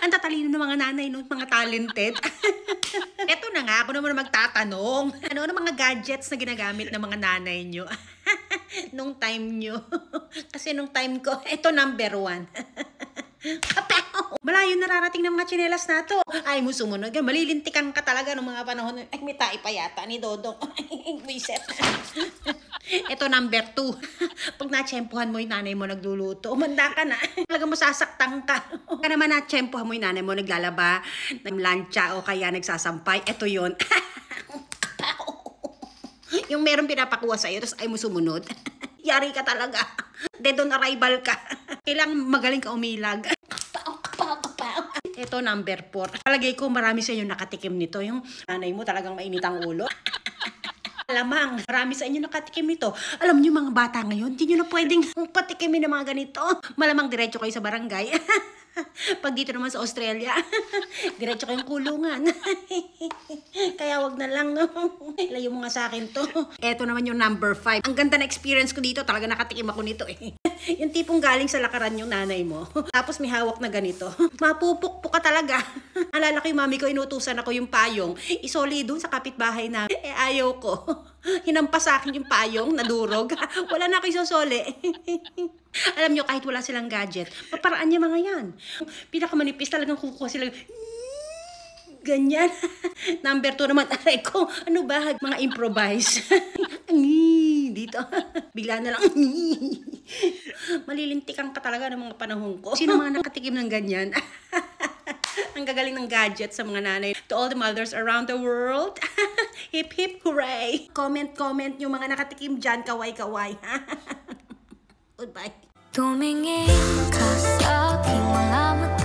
Ang tatalino ng mga nanay no, mga talented. Eto na nga, ako naman magtatanong. Ano mga gadgets na ginagamit ng mga nanay nyo? Nung time nyo. Kasi nung time ko, eto number 1. Malayo nararating ng mga tsinelas na to. Ay mo sumunod. Malilintikan ka talaga ng mga panahon. Ay, may tai pa yata ni Dodong. Wiset. Ito number 2. Pag natsyempohan mo yung nanay mo nagluluto, umanda ka na. Talaga mo sasaktan ka. Kaya naman natsyempohan mo yung nanay mo naglalaba, naglancha o kaya nagsasampay. Ito yun. Yung meron pinapakuha sa'yo, tapos ay mo sumunod. Yari ka talaga. Dead on arrival ka. Kailangan magaling ka umilag. Ito number 4. Palagay ko marami sa inyo nakatikim nito. Yung nanay mo talagang mainit ang ulo. Alamang, marami sa inyo nakatikim ito. Alam niyo mga bata ngayon, hindi nyo na pwedeng patikimin ng mga ganito. Malamang diretso kayo sa barangay. Pag dito naman sa Australia, diretso kayong kulungan. Kaya wag na lang, no? Layo mo nga sa akin to. Eto naman yung number 5. Ang ganda na experience ko dito. Talaga nakatikim ako nito eh. Yung tipong galing sa lakaran yung nanay mo. Tapos may hawak na ganito. Mapupukpuk ka talaga. Alala ko yung mami ko, inutusan ako yung payong. Isoli doon sa kapitbahay na. Eh ayaw ko. Hinampas sa akin yung payong, nadurog. Wala na ako isosole. Alam nyo, kahit wala silang gadget, paparaan niya mga yan. Pinakamanipis talagang kukuha sila. Ganyan. Number 2 naman, aray ko, ano ba? Mga improvise. Dito. Bigla na lang. Malilintikan ka talaga ng mga panahon ko. Sino mga nakatikim ng ganyan? Ang gagaling ng gadget sa mga nanay. To all the mothers around the world, hip hip hooray! Comment yung mga nakatikim dyan, kaway-kaway. Goodbye. Tumingin ka sa aking mga mata.